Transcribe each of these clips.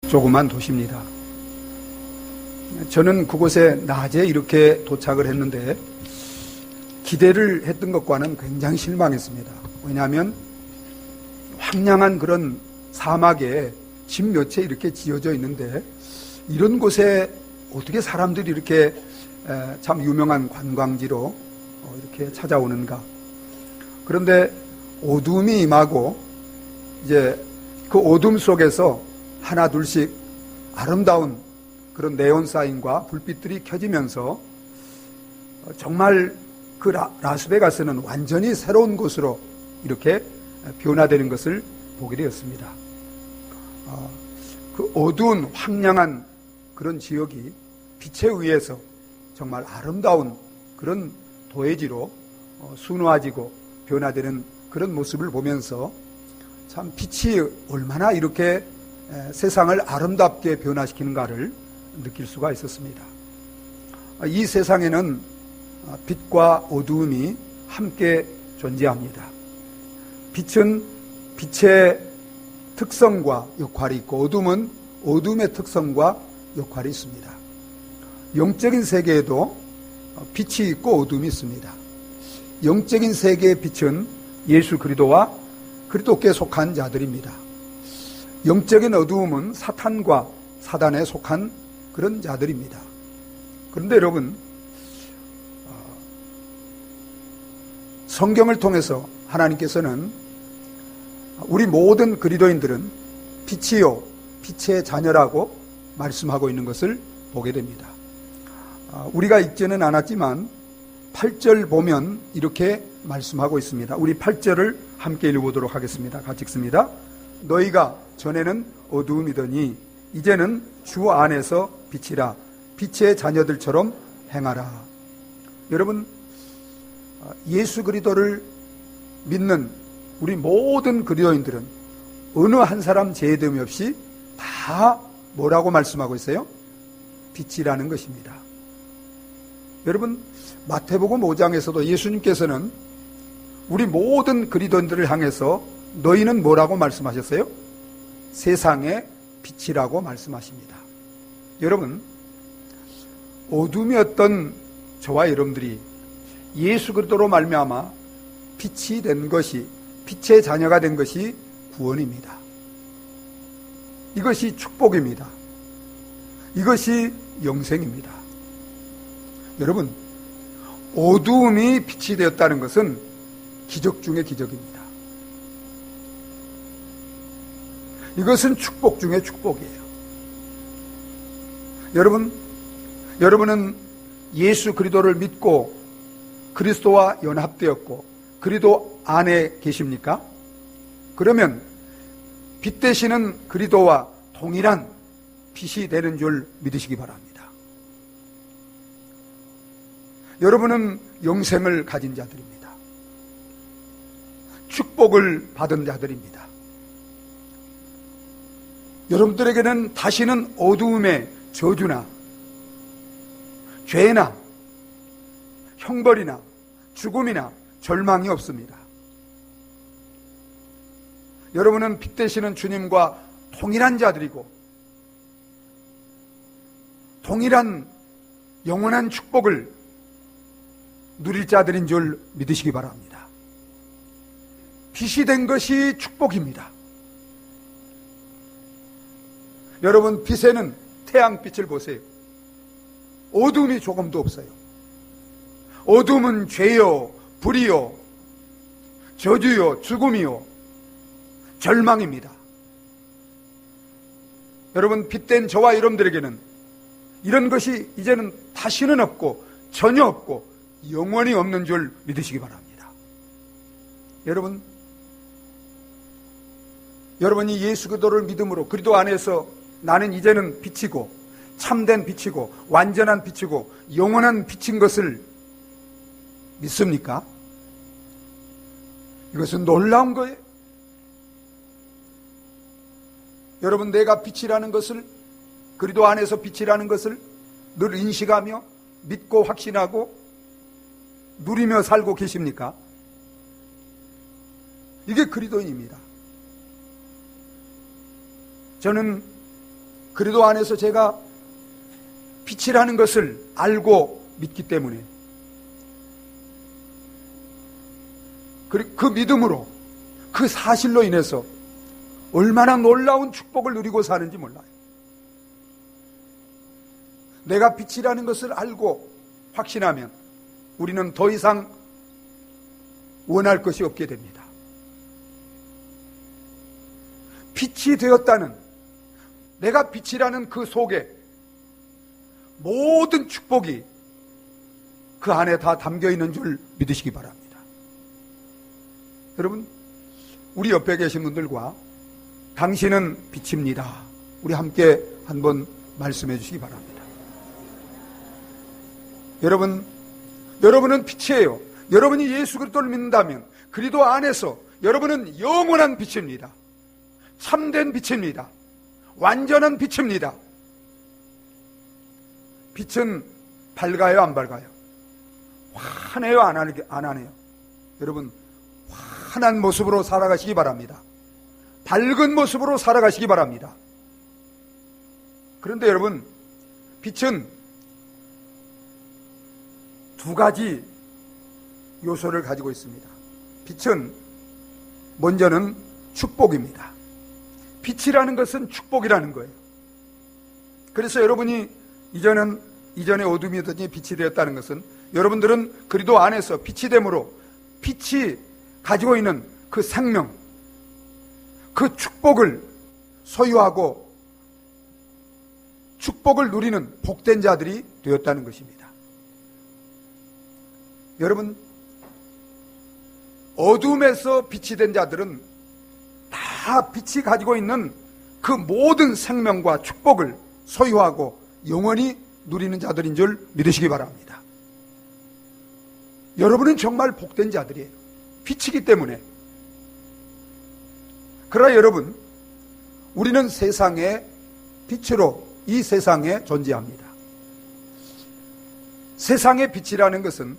조그만 도시입니다. 저는 그곳에 낮에 이렇게 도착을 했는데 기대를 했던 것과는 굉장히 실망했습니다. 왜냐하면 황량한 그런 사막에 집 몇 채 이렇게 지어져 있는데 이런 곳에 어떻게 사람들이 이렇게 참 유명한 관광지로 이렇게 찾아오는가. 그런데 어둠이 임하고 이제 그 어둠 속에서 하나 둘씩 아름다운 그런 네온 사인과 불빛들이 켜지면서 정말 그 라스베가스는 완전히 새로운 곳으로 이렇게 변화되는 것을 보게 되었습니다. 그 어두운 황량한 그런 지역이 빛에 의해서 정말 아름다운 그런 도해지로 순화지고 변화되는 그런 모습을 보면서 참 빛이 얼마나 이렇게 세상을 아름답게 변화시키는가를 느낄 수가 있었습니다. 이 세상에는 빛과 어두움이 함께 존재합니다. 빛은 빛의 특성과 역할이 있고 어둠은 어둠의 특성과 역할이 있습니다. 영적인 세계에도 빛이 있고 어둠이 있습니다. 영적인 세계의 빛은 예수 그리스도와 그리스도께 속한 자들입니다. 영적인 어두움은 사탄과 사단에 속한 그런 자들입니다. 그런데 여러분, 성경을 통해서 하나님께서는 우리 모든 그리스도인들은 빛이요 빛의 자녀라고 말씀하고 있는 것을 보게 됩니다. 우리가 읽지는 않았지만 8절 보면 이렇게 말씀하고 있습니다. 우리 8절을 함께 읽어보도록 하겠습니다. 같이 읽습니다. 너희가 전에는 어두움이더니 이제는 주 안에서 빛이라. 빛의 자녀들처럼 행하라. 여러분, 예수 그리스도를 믿는 우리 모든 그리스도인들은 어느 한 사람 제외됨이 없이 다 뭐라고 말씀하고 있어요? 빛이라는 것입니다. 여러분, 마태복음 5장에서도 예수님께서는 우리 모든 그리스도인들을 향해서 너희는 뭐라고 말씀하셨어요? 세상의 빛이라고 말씀하십니다. 여러분, 어둠이었던 저와 여러분들이 예수 그리스도로 말미암아 빛이 된 것이, 빛의 자녀가 된 것이 구원입니다. 이것이 축복입니다. 이것이 영생입니다. 여러분, 어두움이 빛이 되었다는 것은 기적 중의 기적입니다. 이것은 축복 중의 축복이에요. 여러분은 예수 그리스도를 믿고 그리스도와 연합되었고 그리스도 안에 계십니까? 그러면 빛 되시는 그리스도와 동일한 빛이 되는 줄 믿으시기 바랍니다. 여러분은 영생을 가진 자들입니다. 축복을 받은 자들입니다. 여러분들에게는 다시는 어두움의 저주나 죄나 형벌이나 죽음이나 절망이 없습니다. 여러분은 빛 되시는 주님과 동일한 자들이고 동일한 영원한 축복을 누릴 자들인 줄 믿으시기 바랍니다. 빛이 된 것이 축복입니다. 여러분, 빛에는 태양빛을 보세요. 어둠이 조금도 없어요. 어둠은 죄요, 불이요, 저주요, 죽음이요, 절망입니다. 여러분, 빛된 저와 여러분들에게는 이런 것이 이제는 다시는 없고 전혀 없고 영원히 없는 줄 믿으시기 바랍니다. 여러분이 예수 그리스도를 믿음으로 그리스도 안에서 나는 이제는 빛이고 참된 빛이고 완전한 빛이고 영원한 빛인 것을 믿습니까? 이것은 놀라운 거예요. 여러분, 내가 빛이라는 것을, 그리스도 안에서 빛이라는 것을 늘 인식하며 믿고 확신하고 누리며 살고 계십니까? 이게 그리스도인입니다. 저는 그리스도 안에서 제가 빛이라는 것을 알고 믿기 때문에 그 믿음으로, 그 사실로 인해서 얼마나 놀라운 축복을 누리고 사는지 몰라요. 내가 빛이라는 것을 알고 확신하면 우리는 더 이상 원할 것이 없게 됩니다. 빛이 되었다는, 내가 빛이라는 그 속에 모든 축복이 그 안에 다 담겨 있는 줄 믿으시기 바랍니다. 여러분, 우리 옆에 계신 분들과 당신은 빛입니다, 우리 함께 한번 말씀해 주시기 바랍니다. 여러분은 빛이에요. 여러분이 예수 그리스도를 믿는다면 그리스도 안에서 여러분은 영원한 빛입니다. 참된 빛입니다. 완전한 빛입니다. 빛은 밝아요, 안 밝아요? 환해요, 안 하네요? 여러분, 환한 모습으로 살아가시기 바랍니다. 밝은 모습으로 살아가시기 바랍니다. 그런데 여러분, 빛은 두 가지 요소를 가지고 있습니다. 빛은 먼저는 축복입니다. 빛이라는 것은 축복이라는 거예요. 그래서 여러분이 이전에 어둠이었더니 빛이 되었다는 것은 여러분들은 그리스도 안에서 빛이 됨으로 빛이 가지고 있는 그 생명, 그 축복을 소유하고 축복을 누리는 복된 자들이 되었다는 것입니다. 여러분, 어둠에서 빛이 된 자들은 다 빛이 가지고 있는 그 모든 생명과 축복을 소유하고 영원히 누리는 자들인 줄 믿으시기 바랍니다. 여러분은 정말 복된 자들이에요. 빛이기 때문에. 그러나 여러분, 우리는 세상의 빛으로 이 세상에 존재합니다. 세상의 빛이라는 것은,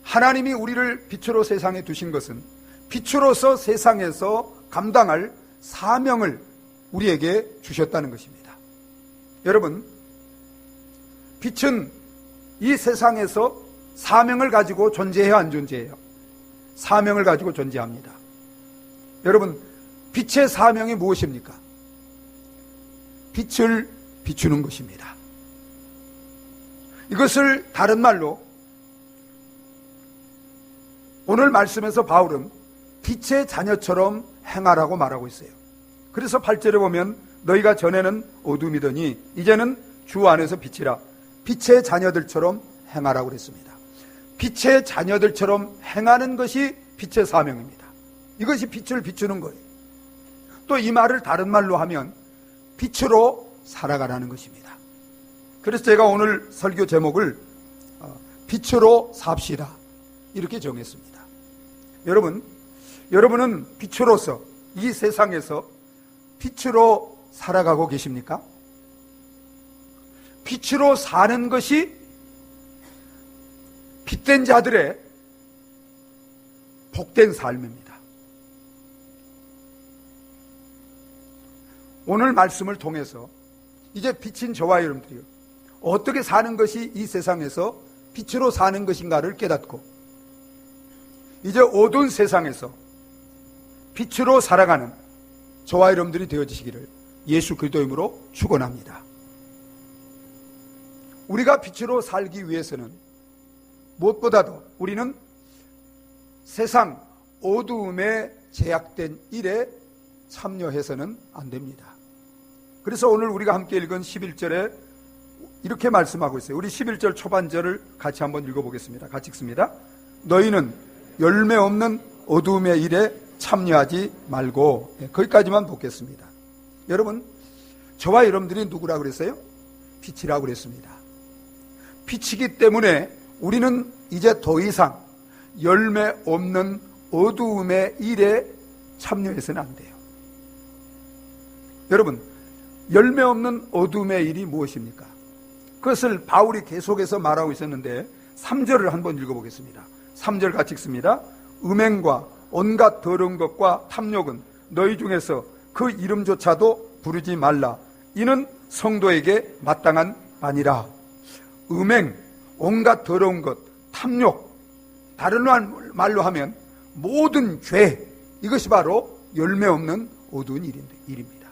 하나님이 우리를 빛으로 세상에 두신 것은 빛으로서 세상에서 감당할 사명을 우리에게 주셨다는 것입니다. 여러분, 빛은 이 세상에서 사명을 가지고 존재해야 안 존재해요? 사명을 가지고 존재합니다. 여러분, 빛의 사명이 무엇입니까? 빛을 비추는 것입니다. 이것을 다른 말로 오늘 말씀에서 바울은 빛의 자녀처럼 행하라고 말하고 있어요. 그래서 8절에 보면 너희가 전에는 어둠이더니 이제는 주 안에서 빛이라, 빛의 자녀들처럼 행하라고 그랬습니다. 빛의 자녀들처럼 행하는 것이 빛의 사명입니다. 이것이 빛을 비추는 거예요. 또 이 말을 다른 말로 하면 빛으로 살아가라는 것입니다. 그래서 제가 오늘 설교 제목을 빛으로 삽시다 이렇게 정했습니다. 여러분은 빛으로서 이 세상에서 빛으로 살아가고 계십니까? 빛으로 사는 것이 빛된 자들의 복된 삶입니다. 오늘 말씀을 통해서 이제 빛인 저와 여러분들이요, 어떻게 사는 것이 이 세상에서 빛으로 사는 것인가를 깨닫고 이제 어두운 세상에서 빛으로 살아가는 저와 여러분들이 되어지시기를 예수 그리스도의 이름으로 축원합니다. 우리가 빛으로 살기 위해서는 무엇보다도 우리는 세상 어두움에 제약된 일에 참여해서는 안 됩니다. 그래서 오늘 우리가 함께 읽은 11절에 이렇게 말씀하고 있어요. 우리 11절 초반절을 같이 한번 읽어보겠습니다. 같이 읽습니다. 너희는 열매 없는 어두움의 일에 참여하지 말고, 거기까지만 보겠습니다. 여러분, 저와 여러분들이 누구라고 그랬어요? 빛이라고 그랬습니다. 빛이기 때문에 우리는 이제 더 이상 열매 없는 어두움의 일에 참여해서는 안 돼요. 여러분, 열매 없는 어두움의 일이 무엇입니까? 그것을 바울이 계속해서 말하고 있었는데 3절을 한번 읽어보겠습니다. 3절 같이 읽습니다. 음행과 온갖 더러운 것과 탐욕은 너희 중에서 그 이름조차도 부르지 말라. 이는 성도에게 마땅한 아니라. 음행, 온갖 더러운 것, 탐욕, 다른 말로 하면 모든 죄, 이것이 바로 열매 없는 어두운 일입니다.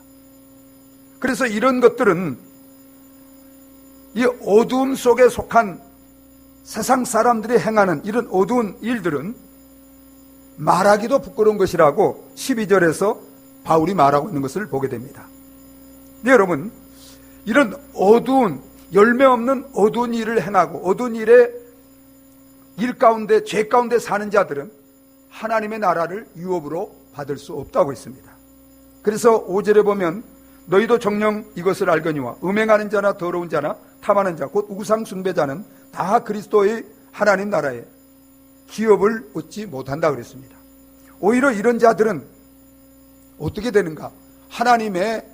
그래서 이런 것들은 이 어두움 속에 속한 세상 사람들이 행하는 이런 어두운 일들은 말하기도 부끄러운 것이라고 12절에서 바울이 말하고 있는 것을 보게 됩니다. 네, 여러분, 이런 어두운, 열매 없는 어두운 일을 행하고 어두운 일의 일 가운데, 죄 가운데 사는 자들은 하나님의 나라를 유업으로 받을 수 없다고 했습니다. 그래서 5절에 보면 너희도 정녕 이것을 알거니와 음행하는 자나 더러운 자나 탐하는 자 곧 우상 숭배자는 다 그리스도의 하나님 나라에 기업을 얻지 못한다 그랬습니다. 오히려 이런 자들은 어떻게 되는가? 하나님의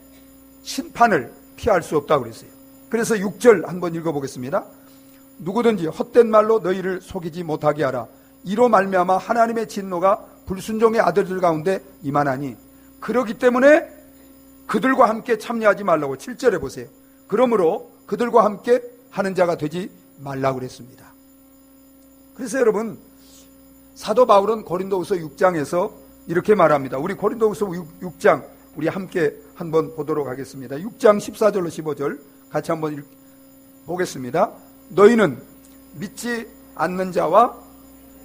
심판을 피할 수 없다고 그랬어요. 그래서 6절 한번 읽어보겠습니다. 누구든지 헛된 말로 너희를 속이지 못하게 하라. 이로 말미암아 하나님의 진노가 불순종의 아들들 가운데 임하나니 그러기 때문에 그들과 함께 참여하지 말라고 7절에 보세요. 그러므로 그들과 함께 하는 자가 되지 말라고 그랬습니다. 그래서 여러분, 사도 바울은 고린도후서 6장에서 이렇게 말합니다. 우리 고린도후서 6장 우리 함께 한번 보도록 하겠습니다. 6장 14절로 15절 같이 한번 보겠습니다. 너희는 믿지 않는 자와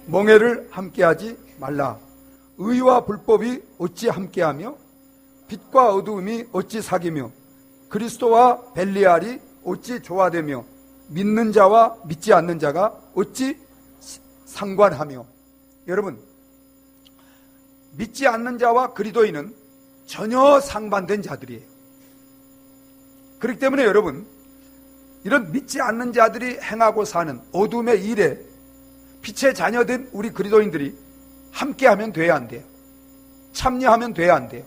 멍에를 함께하지 말라. 의와 불법이 어찌 함께하며 빛과 어두움이 어찌 사귀며 그리스도와 벨리알이 어찌 조화되며 믿는 자와 믿지 않는 자가 어찌 상관하며. 여러분, 믿지 않는 자와 그리스도인은 전혀 상반된 자들이에요. 그렇기 때문에 여러분, 이런 믿지 않는 자들이 행하고 사는 어둠의 일에 빛의 자녀된 우리 그리스도인들이 함께하면 돼야 안 돼요. 참여하면 돼야 안 돼요.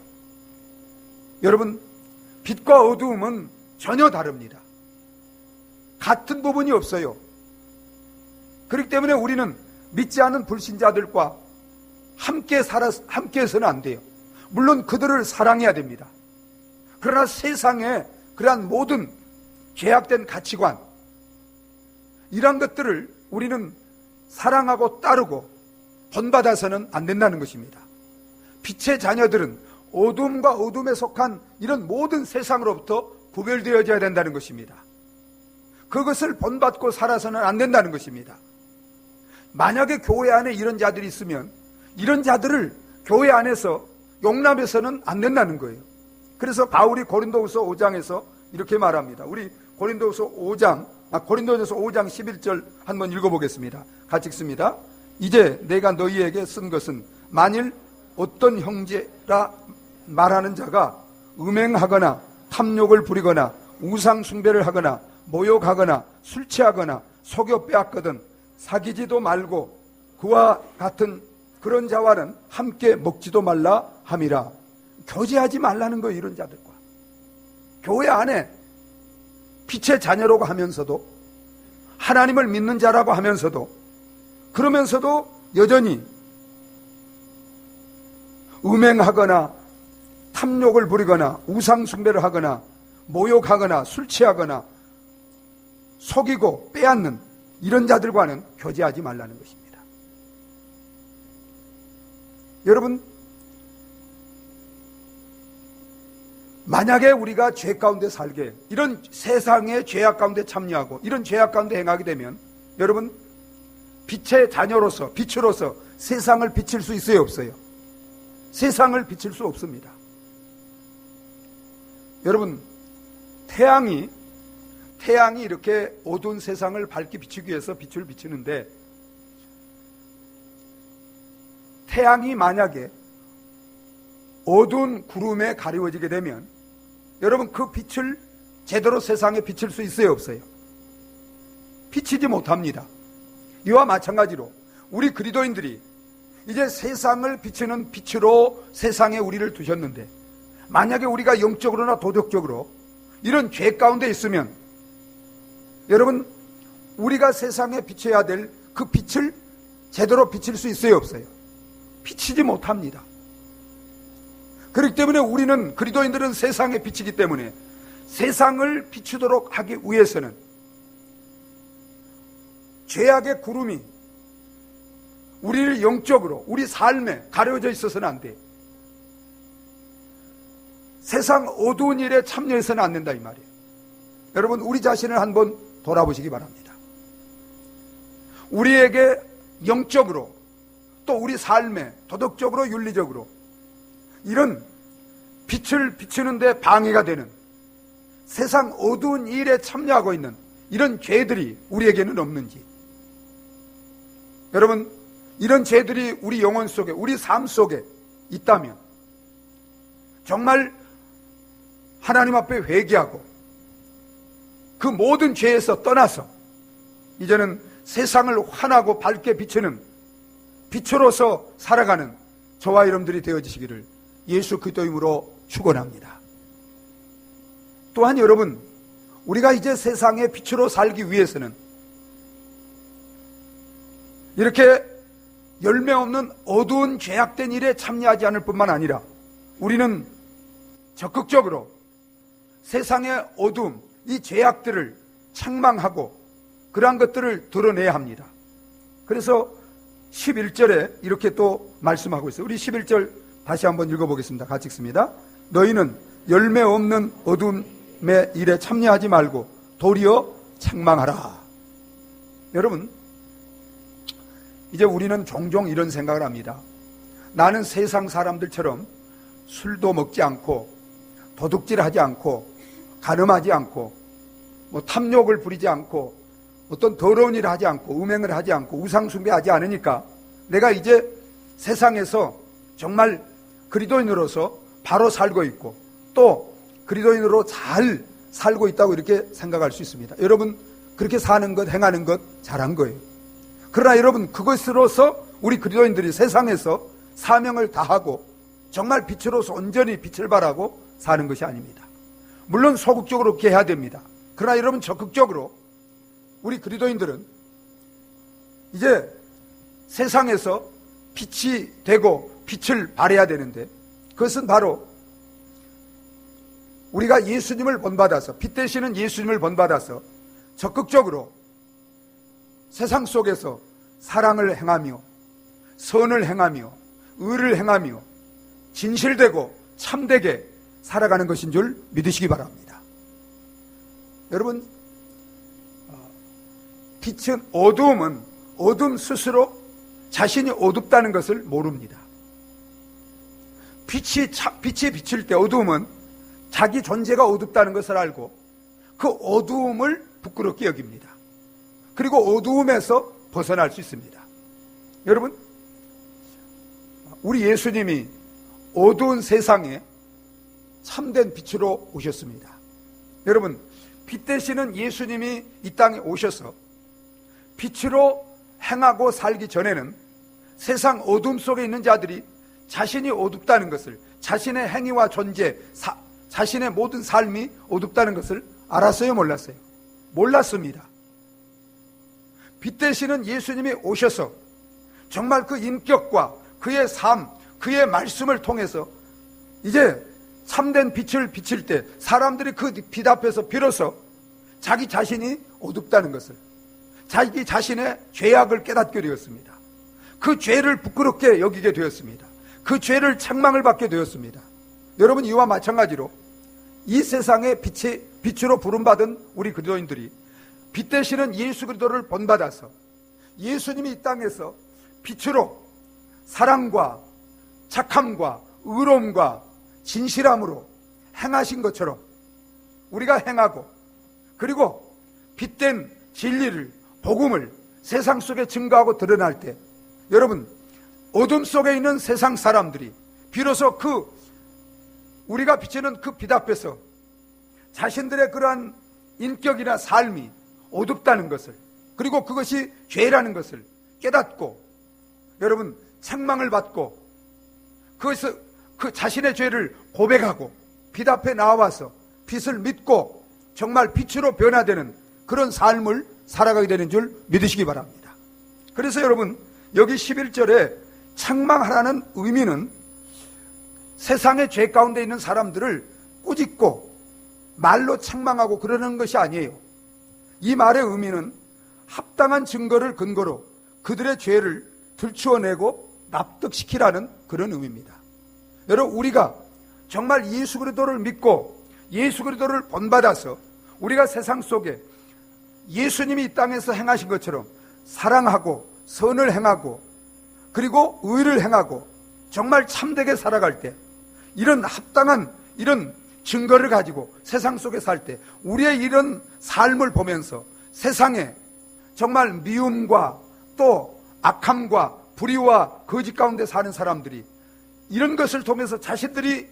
여러분, 빛과 어두움은 전혀 다릅니다. 같은 부분이 없어요. 그렇기 때문에 우리는 믿지 않는 불신자들과 함께 해서는 안 돼요. 물론 그들을 사랑해야 됩니다. 그러나 세상에 그러한 모든 죄악된 가치관, 이러한 것들을 우리는 사랑하고 따르고 본받아서는 안 된다는 것입니다. 빛의 자녀들은 어둠과 어둠에 속한 이런 모든 세상으로부터 구별되어져야 된다는 것입니다. 그것을 본받고 살아서는 안 된다는 것입니다. 만약에 교회 안에 이런 자들이 있으면 이런 자들을 교회 안에서 용납해서는 안 된다는 거예요. 그래서 바울이 고린도후서 5장에서 이렇게 말합니다. 우리 고린도전서 5장 11절 한번 읽어보겠습니다. 같이 읽습니다. 이제 내가 너희에게 쓴 것은 만일 어떤 형제라 말하는 자가 음행하거나 탐욕을 부리거나 우상 숭배를 하거나 모욕하거나 술 취하거나 속여 빼앗거든 사귀지도 말고 그와 같은 그런 자와는 함께 먹지도 말라 함이라. 교제하지 말라는 거예요. 이런 자들과 교회 안에 빛의 자녀라고 하면서도 하나님을 믿는 자라고 하면서도 그러면서도 여전히 음행하거나 탐욕을 부리거나 우상 숭배를 하거나 모욕하거나 술 취하거나 속이고 빼앗는 이런 자들과는 교제하지 말라는 것입니다. 여러분, 만약에 우리가 죄 가운데 살게, 이런 세상의 죄악 가운데 참여하고 이런 죄악 가운데 행하게 되면 여러분, 빛의 자녀로서 빛으로서 세상을 비칠 수 있어요, 없어요? 세상을 비칠 수 없습니다. 여러분, 태양이 이렇게 어두운 세상을 밝게 비추기 위해서 빛을 비추는데, 태양이 만약에 어두운 구름에 가리워지게 되면 여러분, 그 빛을 제대로 세상에 비칠 수 있어요, 없어요? 비치지 못합니다. 이와 마찬가지로 우리 그리스도인들이 이제 세상을 비추는 빛으로 세상에 우리를 두셨는데, 만약에 우리가 영적으로나 도덕적으로 이런 죄 가운데 있으면 여러분, 우리가 세상에 비춰야 될 그 빛을 제대로 비칠 수 있어요, 없어요? 비치지 못합니다. 그렇기 때문에 우리는, 그리스도인들은 세상에 비치기 때문에 세상을 비추도록 하기 위해서는 죄악의 구름이 우리를 영적으로 우리 삶에 가려져 있어서는 안 돼. 세상 어두운 일에 참여해서는 안 된다 이 말이에요. 여러분, 우리 자신을 한번 돌아보시기 바랍니다. 우리에게 영적으로 또 우리 삶에 도덕적으로 윤리적으로 이런 빛을 비추는데 방해가 되는 세상 어두운 일에 참여하고 있는 이런 죄들이 우리에게는 없는지, 여러분, 이런 죄들이 우리 영혼 속에 우리 삶 속에 있다면 정말 하나님 앞에 회개하고 그 모든 죄에서 떠나서 이제는 세상을 환하고 밝게 비추는 빛으로서 살아가는 저와 여러분들이 되어지시기를 예수 그리스도 이름으로 축원합니다. 또한 여러분, 우리가 이제 세상의 빛으로 살기 위해서는 이렇게 열매 없는 어두운 죄악된 일에 참여하지 않을 뿐만 아니라 우리는 적극적으로 세상의 어두움, 이 죄악들을 책망하고 그러한 것들을 드러내야 합니다. 그래서 11절에 이렇게 또 말씀하고 있어요. 우리 11절 다시 한번 읽어보겠습니다. 같이 읽습니다. 너희는 열매 없는 어둠의 일에 참여하지 말고 도리어 책망하라. 여러분, 이제 우리는 종종 이런 생각을 합니다. 나는 세상 사람들처럼 술도 먹지 않고 도둑질하지 않고 간음하지 않고 탐욕을 부리지 않고 어떤 더러운 일을 하지 않고 음행을 하지 않고 우상숭배하지 않으니까 내가 이제 세상에서 정말 그리스도인으로서 바로 살고 있고 또 그리스도인으로 잘 살고 있다고 이렇게 생각할 수 있습니다. 여러분, 그렇게 사는 것, 행하는 것 잘한 거예요. 그러나 여러분, 그것으로서 우리 그리스도인들이 세상에서 사명을 다하고 정말 빛으로서 온전히 빛을 발하고 사는 것이 아닙니다. 물론 소극적으로 그렇게 해야 됩니다. 그러나 여러분, 적극적으로 우리 그리스도인들은 이제 세상에서 빛이 되고 빛을 발해야 되는데, 그것은 바로 우리가 예수님을 본받아서, 빛 되시는 예수님을 본받아서 적극적으로 세상 속에서 사랑을 행하며 선을 행하며 의를 행하며 진실되고 참되게 살아가는 것인 줄 믿으시기 바랍니다. 여러분, 빛은, 어두움은 어둠 스스로 자신이 어둡다는 것을 모릅니다. 빛이 비칠 때 어두움은 자기 존재가 어둡다는 것을 알고 그 어두움을 부끄럽게 여깁니다. 그리고 어두움에서 벗어날 수 있습니다. 여러분, 우리 예수님이 어두운 세상에 참된 빛으로 오셨습니다. 여러분, 빛 되시는 예수님이 이 땅에 오셔서 빛으로 행하고 살기 전에는 세상 어둠 속에 있는 자들이 자신이 어둡다는 것을, 자신의 행위와 존재, 자신의 모든 삶이 어둡다는 것을 알았어요, 몰랐어요? 몰랐습니다. 빛 되시는 예수님이 오셔서 정말 그 인격과 그의 삶, 그의 말씀을 통해서 이제 참된 빛을 비칠 때 사람들이 그 빛 앞에서 비로소 자기 자신이 어둡다는 것을, 자기 자신의 죄악을 깨닫게 되었습니다. 그 죄를 부끄럽게 여기게 되었습니다. 그 죄를 책망을 받게 되었습니다. 여러분, 이와 마찬가지로 이 세상의 빛으로 부름받은 우리 그리스도인들이 빛 되시는 예수 그리스도를 본받아서 예수님이 이 땅에서 빛으로 사랑과 착함과 의로움과 진실함으로 행하신 것처럼 우리가 행하고, 그리고 빛된 진리를, 복음을 세상 속에 증거하고 드러날 때, 여러분, 어둠 속에 있는 세상 사람들이 비로소 우리가 비치는 그 빛 앞에서 자신들의 그러한 인격이나 삶이 어둡다는 것을, 그리고 그것이 죄라는 것을 깨닫고, 여러분, 책망을 받고, 그것을 그 자신의 죄를 고백하고 빛 앞에 나와서 빛을 믿고 정말 빛으로 변화되는 그런 삶을 살아가게 되는 줄 믿으시기 바랍니다. 그래서 여러분, 여기 11절에 책망하라는 의미는 세상의 죄 가운데 있는 사람들을 꾸짖고 말로 책망하고 그러는 것이 아니에요. 이 말의 의미는 합당한 증거를 근거로 그들의 죄를 들추어내고 납득시키라는 그런 의미입니다. 여러분, 우리가 정말 예수 그리스도를 믿고 예수 그리스도를 본받아서 우리가 세상 속에 예수님이 이 땅에서 행하신 것처럼 사랑하고 선을 행하고 그리고 의를 행하고 정말 참되게 살아갈 때, 이런 합당한 이런 증거를 가지고 세상 속에 살 때 우리의 이런 삶을 보면서 세상에 정말 미움과 또 악함과 불의와 거짓 가운데 사는 사람들이 이런 것을 통해서 자신들이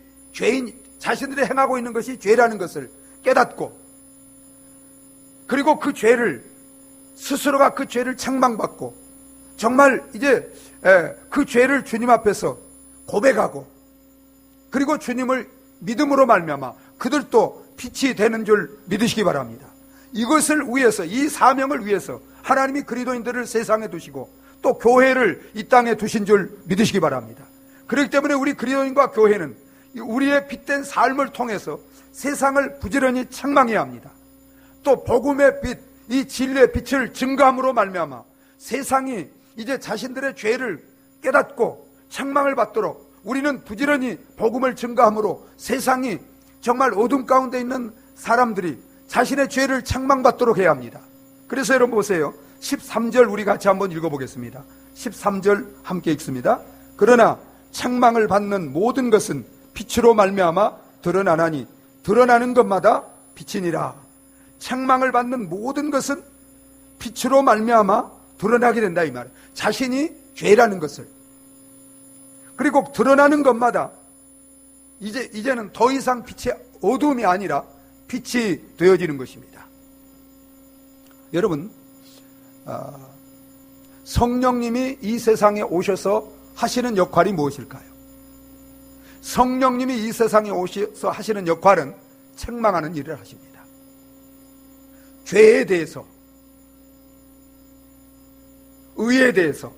자신들이 행하고 있는 것이 죄라는 것을 깨닫고, 그리고 그 죄를 스스로가 그 죄를 책망받고 정말 이제 그 죄를 주님 앞에서 고백하고, 그리고 주님을 믿음으로 말미암아 그들도 빛이 되는 줄 믿으시기 바랍니다. 이것을 위해서, 이 사명을 위해서 하나님이 그리스도인들을 세상에 두시고 또 교회를 이 땅에 두신 줄 믿으시기 바랍니다. 그렇기 때문에 우리 그리스도인과 교회는 우리의 빛된 삶을 통해서 세상을 부지런히 책망해야 합니다. 또 복음의 빛, 이 진리의 빛을 증거함으로 말미암아 세상이 이제 자신들의 죄를 깨닫고 책망을 받도록 우리는 부지런히 복음을 증거함으로 세상이 정말 어둠 가운데 있는 사람들이 자신의 죄를 책망받도록 해야 합니다. 그래서 여러분 보세요. 13절 우리 같이 한번 읽어보겠습니다. 13절 함께 읽습니다. 그러나 책망을 받는 모든 것은 빛으로 말미암아 드러나나니 드러나는 것마다 빛이니라. 책망을 받는 모든 것은 빛으로 말미암아 드러나게 된다, 이 말이에요. 자신이 죄라는 것을, 그리고 드러나는 것마다 이제는 더 이상 빛이 어두움이 아니라 빛이 되어지는 것입니다. 여러분, 성령님이 이 세상에 오셔서 하시는 역할이 무엇일까요? 성령님이 이 세상에 오셔서 하시는 역할은 책망하는 일을 하십니다. 죄에 대해서, 의에 대해서,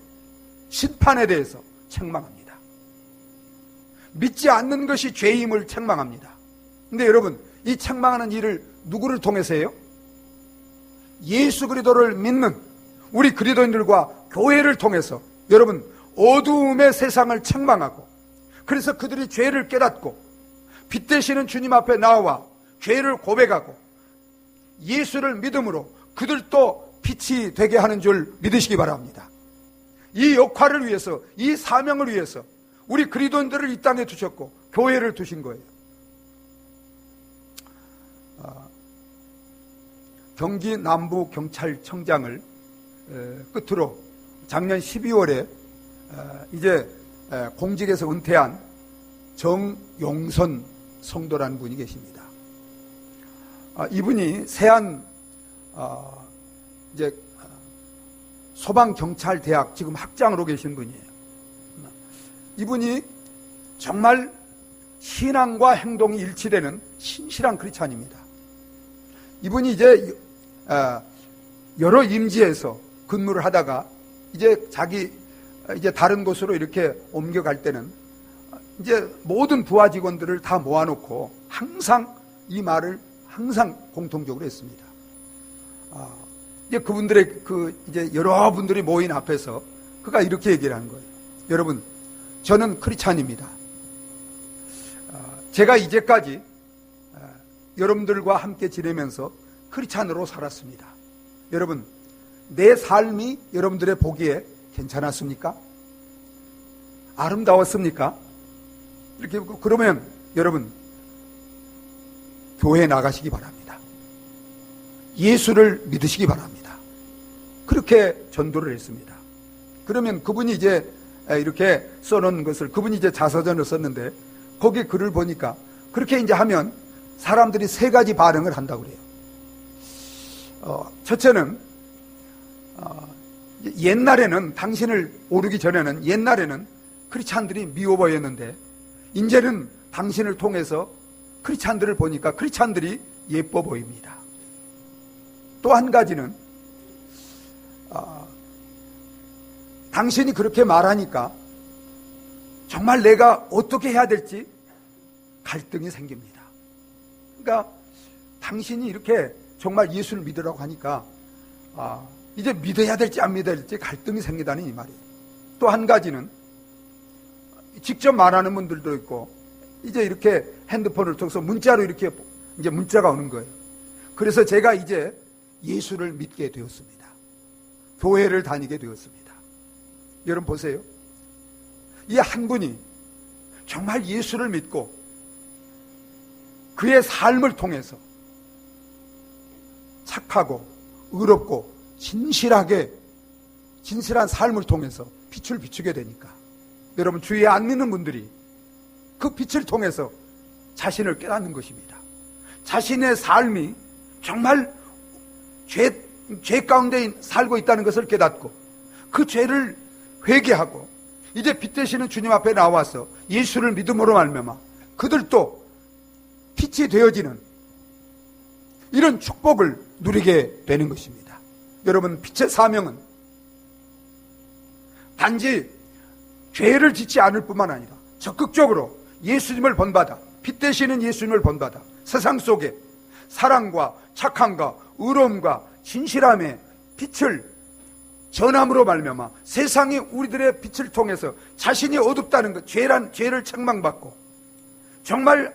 심판에 대해서 책망합니다. 믿지 않는 것이 죄임을 책망합니다. 근데 여러분, 이 책망하는 일을 누구를 통해서 해요? 예수 그리스도를 믿는 우리 그리스도인들과 교회를 통해서 여러분, 어두움의 세상을 책망하고, 그래서 그들이 죄를 깨닫고 빛 되시는 주님 앞에 나와 죄를 고백하고 예수를 믿음으로 그들도 빛이 되게 하는 줄 믿으시기 바랍니다. 이 역할을 위해서, 이 사명을 위해서 우리 그리스도인들을 이 땅에 두셨고 교회를 두신 거예요. 경기 남부경찰청장을 끝으로 작년 12월에 이제 공직에서 은퇴한 정용선 성도라는 분이 계십니다. 이분이 세안 이제 소방경찰대학 지금 학장으로 계신 분이에요. 이분이 정말 신앙과 행동이 일치되는 신실한 크리스찬입니다. 이분이 이제 여러 임지에서 근무를 하다가 이제 이제 다른 곳으로 이렇게 옮겨갈 때는 이제 모든 부하 직원들을 다 모아놓고 항상 이 말을 항상 공통적으로 했습니다. 이제 그분들의 이제 여러분들이 모인 앞에서 그가 이렇게 얘기를 하는 거예요. 여러분, 저는 크리스찬입니다. 제가 이제까지 여러분들과 함께 지내면서 크리스찬으로 살았습니다. 여러분, 내 삶이 여러분들의 보기에 괜찮았습니까? 아름다웠습니까? 이렇게, 그러면 여러분, 교회에 나가시기 바랍니다. 예수를 믿으시기 바랍니다. 그렇게 전도를 했습니다. 그러면 그분이 이제 이렇게 써놓은 것을, 그분이 이제 자서전을 썼는데 거기에 글을 보니까 그렇게 이제 하면 사람들이 세 가지 반응을 한다고 그래요. 첫째는 옛날에는, 당신을 오르기 전에는 옛날에는 크리스찬들이 미워 보였는데 이제는 당신을 통해서 크리스찬들을 보니까 크리스찬들이 예뻐 보입니다. 또 한 가지는 당신이 그렇게 말하니까 정말 내가 어떻게 해야 될지 갈등이 생깁니다. 그러니까 당신이 이렇게 정말 예수를 믿으라고 하니까 이제 믿어야 될지 안 믿어야 될지 갈등이 생기다는 이 말이에요. 또 한 가지는 직접 말하는 분들도 있고 이제 이렇게 핸드폰을 통해서 문자로 이렇게 이제 문자가 오는 거예요. 그래서 제가 이제 예수를 믿게 되었습니다. 교회를 다니게 되었습니다. 여러분 보세요. 이 한 분이 정말 예수를 믿고 그의 삶을 통해서 착하고 의롭고 진실한 삶을 통해서 빛을 비추게 되니까 여러분 주위에 안 믿는 분들이 그 빛을 통해서 자신을 깨닫는 것입니다. 자신의 삶이 정말 죄 가운데 살고 있다는 것을 깨닫고 그 죄를 회개하고 이제 빛 되시는 주님 앞에 나와서 예수를 믿음으로 말미암아 그들도 빛이 되어지는 이런 축복을 누리게 되는 것입니다. 여러분 빛의 사명은 단지 죄를 짓지 않을 뿐만 아니라 적극적으로 예수님을 본받아 빛 되시는 예수님을 본받아 세상 속에 사랑과 착함과 의로움과 진실함의 빛을 전함으로 말미암아 세상이 우리들의 빛을 통해서 자신이 어둡다는 것, 죄를 책망받고 정말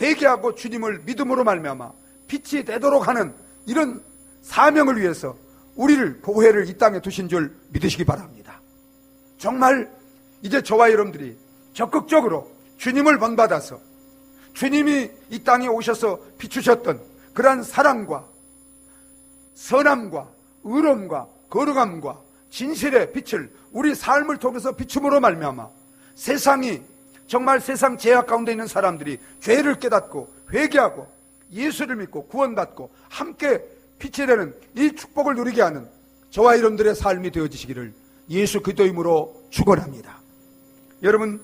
회개하고 주님을 믿음으로 말미암아 빛이 되도록 하는 이런 사명을 위해서 우리를 교회를 이 땅에 두신 줄 믿으시기 바랍니다. 정말 이제 저와 여러분들이 적극적으로 주님을 본받아서 주님이 이 땅에 오셔서 비추셨던 그러한 사랑과 선함과 의로움과 거룩함과 진실의 빛을 우리 삶을 통해서 비춤으로 말미암아 세상이 정말 세상 죄악 가운데 있는 사람들이 죄를 깨닫고 회개하고 예수를 믿고 구원받고 함께 빛이 되는 이 축복을 누리게 하는 저와 여러분들의 삶이 되어지시기를 예수 그리스도 이름으로 축원합니다. 여러분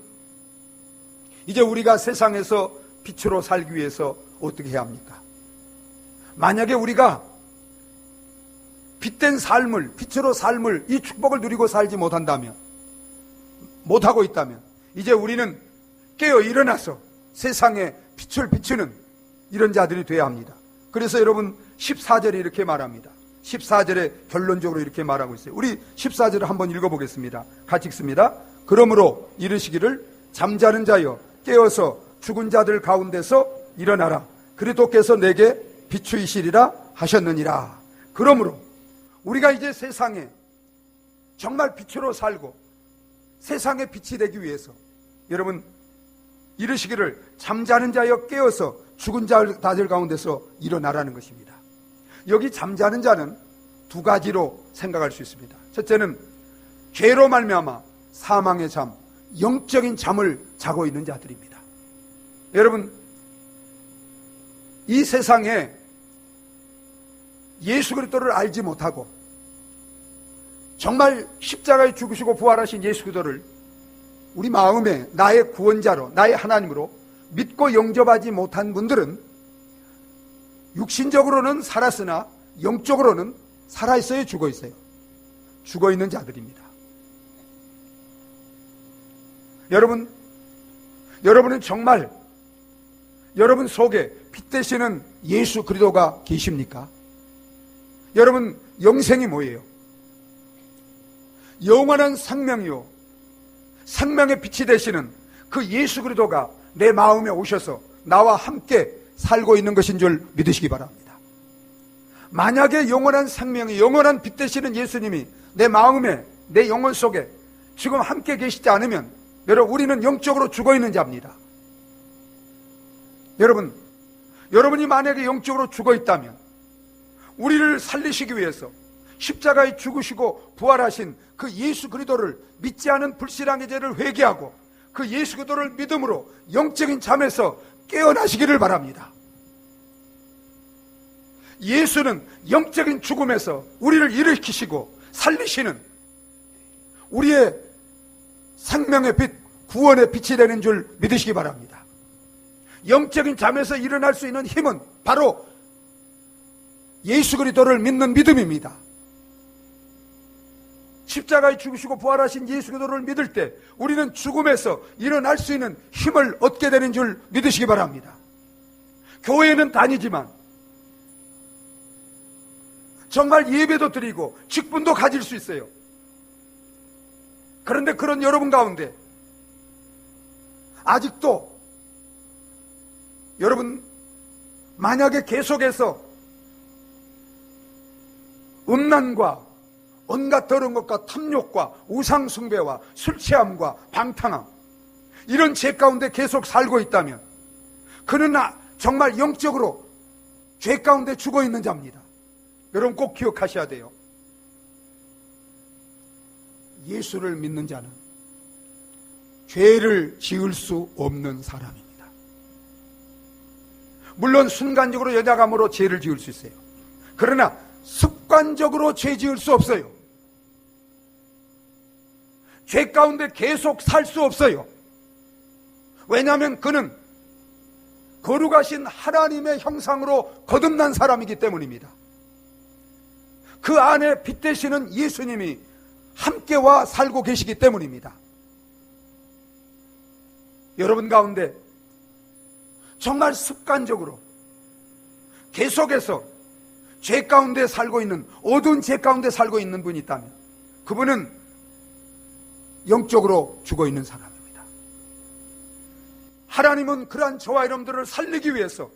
이제 우리가 세상에서 빛으로 살기 위해서 어떻게 해야 합니까? 만약에 우리가 빛된 삶을, 빛으로 삶을, 이 축복을 누리고 살지 못하고 있다면 이제 우리는 깨어 일어나서 세상에 빛을 비추는 이런 자들이 되어야 합니다. 그래서 여러분 14절에 이렇게 말합니다. 14절에 결론적으로 이렇게 말하고 있어요. 우리 14절을 한번 읽어보겠습니다. 같이 읽습니다. 그러므로 이르시기를 잠자는 자여 깨어서 죽은 자들 가운데서 일어나라. 그리스도께서 내게 비추이시리라 하셨느니라. 그러므로 우리가 이제 세상에 정말 빛으로 살고 세상에 빛이 되기 위해서 여러분 이르시기를 잠자는 자여 깨어서 죽은 자들 가운데서 일어나라는 것입니다. 여기 잠자는 자는 두 가지로 생각할 수 있습니다. 첫째는 죄로 말미암아 사망의 잠, 영적인 잠을 자고 있는 자들입니다. 여러분 이 세상에 예수 그리스도를 알지 못하고 정말 십자가에 죽으시고 부활하신 예수 그리스도를 우리 마음에 나의 구원자로 나의 하나님으로 믿고 영접하지 못한 분들은 육신적으로는 살았으나 영적으로는 살아있어요, 죽어있어요? 죽어있는 자들입니다. 여러분은 정말 여러분 속에 빛 되시는 예수 그리스도가 계십니까? 여러분 영생이 뭐예요? 영원한 생명이요 생명의 빛이 되시는 그 예수 그리스도가 내 마음에 오셔서 나와 함께 살고 있는 것인 줄 믿으시기 바랍니다. 만약에 영원한 생명이 영원한 빛 되시는 예수님이 내 마음에 내 영혼 속에 지금 함께 계시지 않으면 여러분 우리는 영적으로 죽어있는 자입니다. 여러분이 만약에 영적으로 죽어있다면 우리를 살리시기 위해서 십자가에 죽으시고 부활하신 그 예수 그리스도를 믿지 않은 불신앙의 죄를 회개하고 그 예수 그리스도를 믿음으로 영적인 잠에서 깨어나시기를 바랍니다. 예수는 영적인 죽음에서 우리를 일으키시고 살리시는 우리의 생명의 빛, 구원의 빛이 되는 줄 믿으시기 바랍니다. 영적인 잠에서 일어날 수 있는 힘은 바로 예수 그리스도를 믿는 믿음입니다. 십자가에 죽으시고 부활하신 예수 그리스도를 믿을 때 우리는 죽음에서 일어날 수 있는 힘을 얻게 되는 줄 믿으시기 바랍니다. 교회는 다니지만 정말 예배도 드리고 직분도 가질 수 있어요. 그런데 그런 여러분 가운데 아직도 여러분 만약에 계속해서 음란과 온갖 더러운 것과 탐욕과 우상숭배와 술취함과 방탕함 이런 죄 가운데 계속 살고 있다면 그는 정말 영적으로 죄 가운데 죽어 있는 자입니다. 여러분 꼭 기억하셔야 돼요. 예수를 믿는 자는 죄를 지을 수 없는 사람입니다. 물론 순간적으로 연약함으로 죄를 지을 수 있어요. 그러나 습관적으로 죄 지을 수 없어요. 죄 가운데 계속 살 수 없어요. 왜냐하면 그는 거룩하신 하나님의 형상으로 거듭난 사람이기 때문입니다. 그 안에 빛 되시는 예수님이 함께와 살고 계시기 때문입니다. 여러분 가운데 정말 습관적으로 계속해서 죄 가운데 살고 있는, 어두운 죄 가운데 살고 있는 분이 있다면 그분은 영적으로 죽어 있는 사람입니다. 하나님은 그러한 저와 여러분들을 살리기 위해서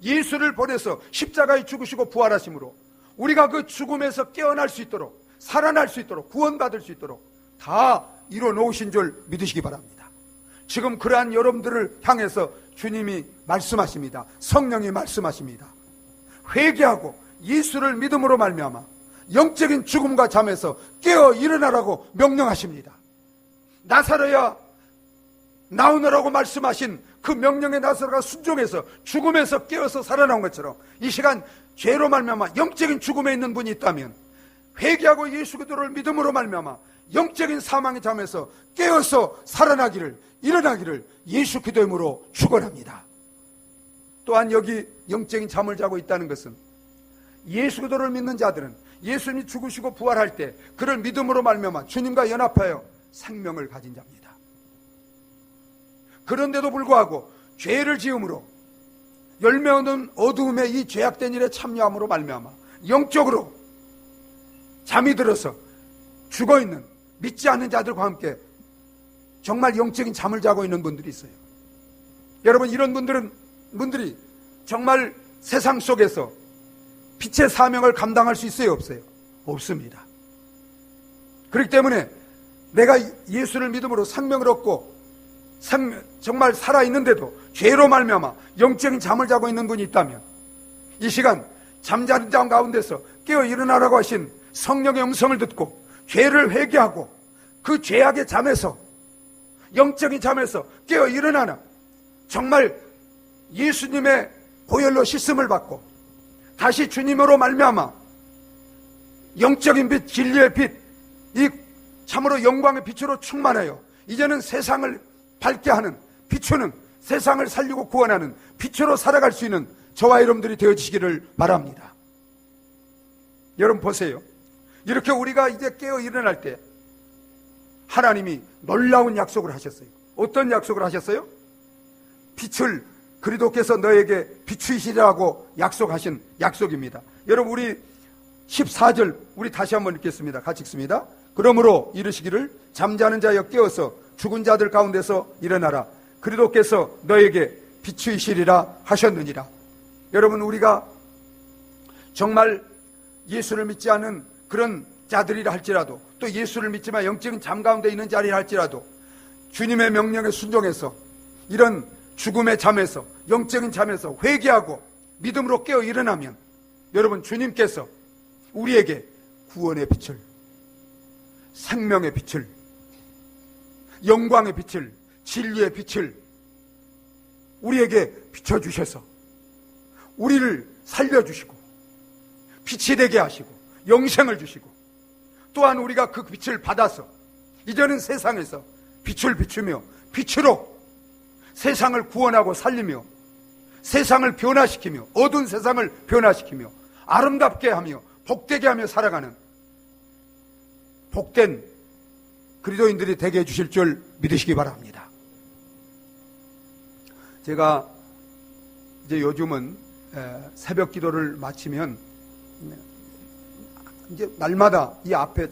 예수를 보내서 십자가에 죽으시고 부활하심으로 우리가 그 죽음에서 깨어날 수 있도록, 살아날 수 있도록, 구원받을 수 있도록 다 이뤄놓으신 줄 믿으시기 바랍니다. 지금 그러한 여러분들을 향해서 주님이 말씀하십니다. 성령이 말씀하십니다. 회개하고 예수를 믿음으로 말미암아 영적인 죽음과 잠에서 깨어 일어나라고 명령하십니다. 나사로야 나오너라고 말씀하신 그 명령에 나사로가 순종해서 죽음에서 깨어서 살아나온 것처럼 이 시간 죄로 말미암아 영적인 죽음에 있는 분이 있다면 회개하고 예수 그리스도를 믿음으로 말미암아 영적인 사망의 잠에서 깨어서 살아나기를, 일어나기를 예수 그리스도 이름으로 축원합니다. 또한 여기 영적인 잠을 자고 있다는 것은 예수 그리스도를 믿는 자들은 예수님이 죽으시고 부활할 때 그를 믿음으로 말미암아 주님과 연합하여 생명을 가진 자입니다. 그런데도 불구하고 죄를 지음으로 열매 없는 어두움의 이 죄악된 일에 참여함으로 말미암아 영적으로 잠이 들어서 죽어있는 믿지 않는 자들과 함께 정말 영적인 잠을 자고 있는 분들이 있어요. 여러분 이런 분들이 정말 세상 속에서 빛의 사명을 감당할 수 있어요, 없어요? 없습니다. 그렇기 때문에 내가 예수를 믿음으로 생명을 얻고 정말 살아있는데도 죄로 말미암아 영적인 잠을 자고 있는 분이 있다면 이 시간 잠자는 자 가운데서 깨어 일어나라고 하신 성령의 음성을 듣고 죄를 회개하고 그 죄악의 잠에서, 영적인 잠에서 깨어 일어나는 정말 예수님의 보혈로 씻음을 받고 다시 주님으로 말미암아 영적인 빛, 진리의 빛, 이 참으로 영광의 빛으로 충만하여 이제는 세상을 밝게 하는, 비추는, 세상을 살리고 구원하는 빛으로 살아갈 수 있는 저와 여러분들이 되어지시기를 바랍니다. 여러분 보세요. 이렇게 우리가 이제 깨어 일어날 때 하나님이 놀라운 약속을 하셨어요. 어떤 약속을 하셨어요? 빛을 그리스도께서 너에게 비추시리라고 약속하신 약속입니다. 여러분 우리 14절 우리 다시 한번 읽겠습니다. 같이 읽습니다. 그러므로 이르시기를 잠자는 자여 깨어서 죽은 자들 가운데서 일어나라. 그리스도께서 너에게 비추시리라 하셨느니라. 여러분 우리가 정말 예수를 믿지 않은 그런 자들이라 할지라도 또 예수를 믿지만 영적인 잠 가운데 있는 자리라 할지라도 주님의 명령에 순종해서 이런 죽음의 잠에서 영적인 잠에서 회개하고 믿음으로 깨어 일어나면 여러분 주님께서 우리에게 구원의 빛을, 생명의 빛을, 영광의 빛을, 진리의 빛을 우리에게 비춰주셔서 우리를 살려주시고 빛이 되게 하시고 영생을 주시고 또한 우리가 그 빛을 받아서 이제는 세상에서 빛을 비추며 빛으로 세상을 구원하고 살리며 세상을 변화시키며 어두운 세상을 변화시키며 아름답게 하며 복되게 하며 살아가는 복된 그리스도인들이 되게 해주실 줄 믿으시기 바랍니다. 제가 이제 요즘은 새벽 기도를 마치면 이제 날마다 이 앞에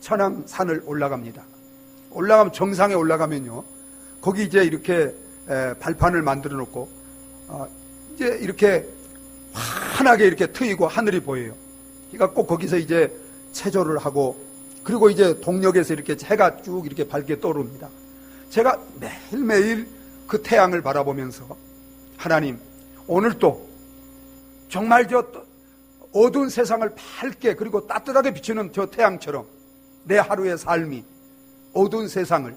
천왕산을 올라갑니다. 올라가면 정상에 올라가면요, 거기 이제 이렇게 발판을 만들어 놓고 이제 이렇게 환하게 이렇게 트이고 하늘이 보여요. 그러니까 꼭 거기서 이제 체조를 하고, 그리고 이제 동력에서 이렇게 해가 쭉 이렇게 밝게 떠오릅니다. 제가 매일매일 그 태양을 바라보면서, 하나님, 오늘도 정말 저 어두운 세상을 밝게 그리고 따뜻하게 비추는 저 태양처럼 내 하루의 삶이 어두운 세상을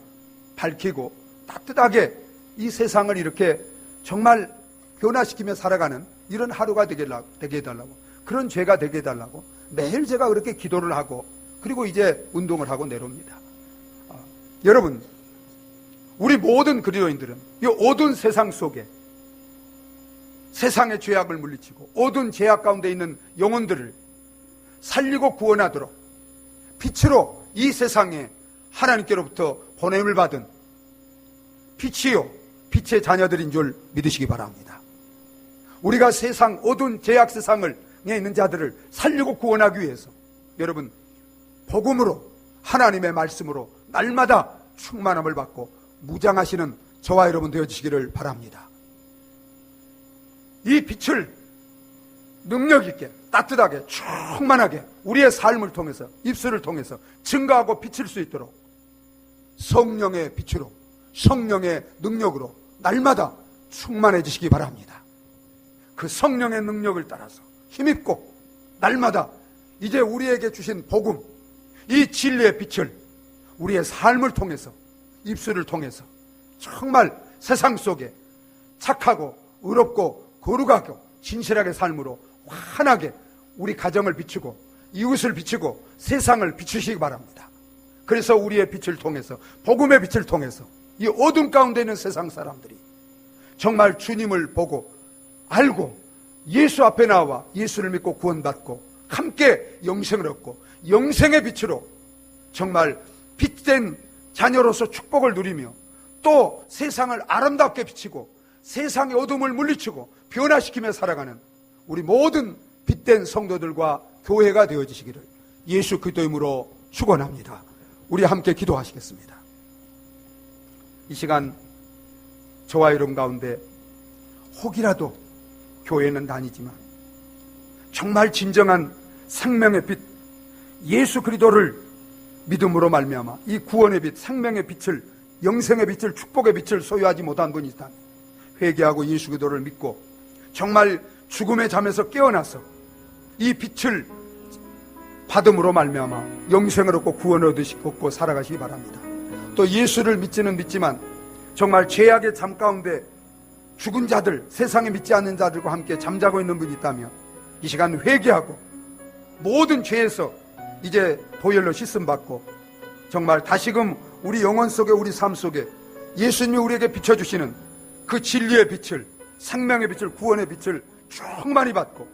밝히고 따뜻하게 이 세상을 이렇게 정말 변화시키며 살아가는 이런 하루가 되게 해달라고, 그런 죄가 되게 해달라고 매일 제가 그렇게 기도를 하고, 그리고 이제 운동을 하고 내려옵니다. 여러분, 우리 모든 그리스도인들은 이 어두운 세상 속에 세상의 죄악을 물리치고 어두운 죄악 가운데 있는 영혼들을 살리고 구원하도록 빛으로 이 세상에 하나님께로부터 보냄을 받은 빛이요, 빛의 자녀들인 줄 믿으시기 바랍니다. 우리가 세상 어두운 죄악 세상에 있는 자들을 살리고 구원하기 위해서 여러분, 복음으로, 하나님의 말씀으로 날마다 충만함을 받고 무장하시는 저와 여러분 되어주시기를 바랍니다. 이 빛을 능력 있게 따뜻하게 충만하게 우리의 삶을 통해서, 입술을 통해서 증거하고 비칠 수 있도록 성령의 빛으로, 성령의 능력으로 날마다 충만해지시기 바랍니다. 그 성령의 능력을 따라서 힘입고 날마다 이제 우리에게 주신 복음, 이 진리의 빛을 우리의 삶을 통해서, 입술을 통해서 정말 세상 속에 착하고 의롭고 거룩하고 진실하게 삶으로 환하게 우리 가정을 비추고 이웃을 비추고 세상을 비추시기 바랍니다. 그래서 우리의 빛을 통해서, 복음의 빛을 통해서 이 어둠 가운데 있는 세상 사람들이 정말 주님을 보고 알고 예수 앞에 나와 예수를 믿고 구원받고 함께 영생을 얻고 영생의 빛으로 정말 빛된 자녀로서 축복을 누리며 또 세상을 아름답게 비치고 세상의 어둠을 물리치고 변화시키며 살아가는 우리 모든 빛된 성도들과 교회가 되어지시기를 예수 그리스도의 이름으로 축원합니다. 우리 함께 기도하시겠습니다. 이 시간 저와 여러분 가운데 혹이라도 교회는 다니지만 정말 진정한 생명의 빛 예수 그리스도를 믿음으로 말미암아 이 구원의 빛, 생명의 빛을, 영생의 빛을, 축복의 빛을 소유하지 못한 분이 있다면 회개하고 예수 그리스도를 믿고 정말 죽음의 잠에서 깨어나서 이 빛을 받음으로 말미암아 영생을 얻고 구원을 얻고 살아가시기 바랍니다. 또 예수를 믿지는 믿지만 정말 죄악의 잠 가운데 죽은 자들, 세상에 믿지 않는 자들과 함께 잠자고 있는 분이 있다면 이 시간 회개하고 모든 죄에서 이제 보혈로 씻음받고 정말 다시금 우리 영혼 속에, 우리 삶 속에 예수님이 우리에게 비춰주시는 그 진리의 빛을, 생명의 빛을, 구원의 빛을 충만히 받고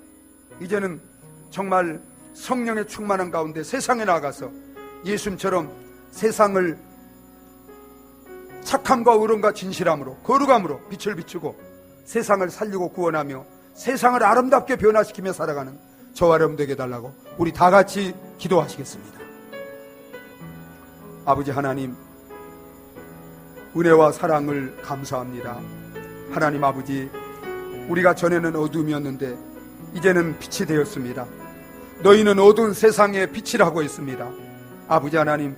이제는 정말 성령의 충만한 가운데 세상에 나가서 예수님처럼 세상을 착함과 의로움과 진실함으로, 거룩함으로 빛을 비추고 세상을 살리고 구원하며 세상을 아름답게 변화시키며 살아가는 저와 여러분 되게 해달라고 우리 다 같이 기도하시겠습니다. 아버지 하나님, 은혜와 사랑을 감사합니다. 하나님 아버지, 우리가 전에는 어둠이었는데 이제는 빛이 되었습니다. 너희는 어두운 세상에 빛이라고 했습니다. 아버지 하나님,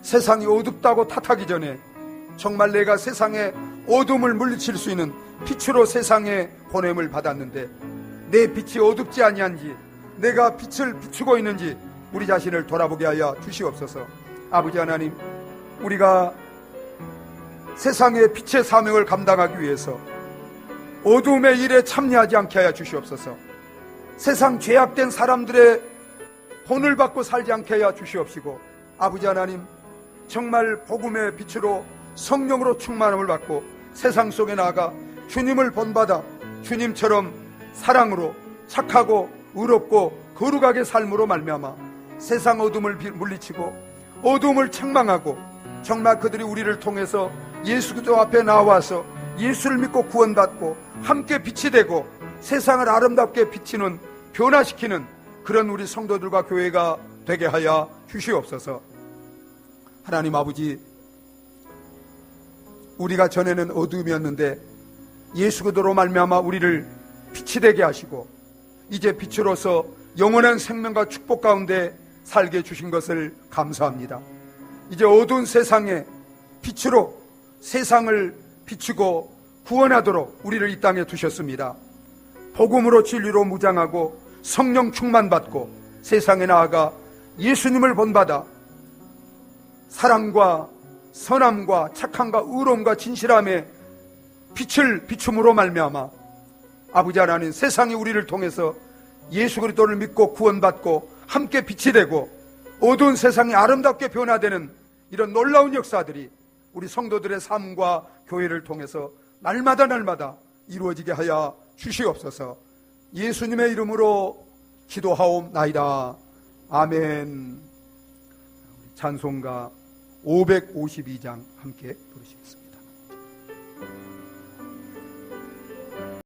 세상이 어둡다고 탓하기 전에 정말 내가 세상의 어둠을 물리칠 수 있는 빛으로 세상에 보냄을 받았는데 내 빛이 어둡지 아니한지, 내가 빛을 비추고 있는지 우리 자신을 돌아보게 하여 주시옵소서. 아버지 하나님, 우리가 세상의 빛의 사명을 감당하기 위해서 어둠의 일에 참여하지 않게 하여 주시옵소서. 세상 죄악된 사람들의 본을 받고 살지 않게 하여 주시옵시고, 아버지 하나님, 정말 복음의 빛으로 성령으로 충만함을 받고 세상 속에 나아가 주님을 본받아 주님처럼 사랑으로 착하고 의롭고 거룩하게 삶으로 말미암아 세상 어둠을 물리치고 어둠을 책망하고 정말 그들이 우리를 통해서 예수 그리스도 앞에 나와서 예수를 믿고 구원받고 함께 빛이 되고 세상을 아름답게 비치는 변화시키는 그런 우리 성도들과 교회가 되게 하여 주시옵소서. 하나님 아버지, 우리가 전에는 어둠이었는데 예수 그리스도로 말미암아 우리를 빛이 되게 하시고 이제 빛으로서 영원한 생명과 축복 가운데 살게 해주신 것을 감사합니다. 이제 어두운 세상에 빛으로 세상을 비추고 구원하도록 우리를 이 땅에 두셨습니다. 복음으로 진리로 무장하고 성령 충만받고 세상에 나아가 예수님을 본받아 사랑과 선함과 착함과 의로움과 진실함에 빛을 비춤으로 말미암아 아버지 하나님, 세상이 우리를 통해서 예수 그리스도를 믿고 구원받고 함께 빛이 되고 어두운 세상이 아름답게 변화되는 이런 놀라운 역사들이 우리 성도들의 삶과 교회를 통해서 날마다 이루어지게 하여 주시옵소서. 예수님의 이름으로 기도하옵나이다. 아멘. 찬송가 552장 함께 부르시겠습니다.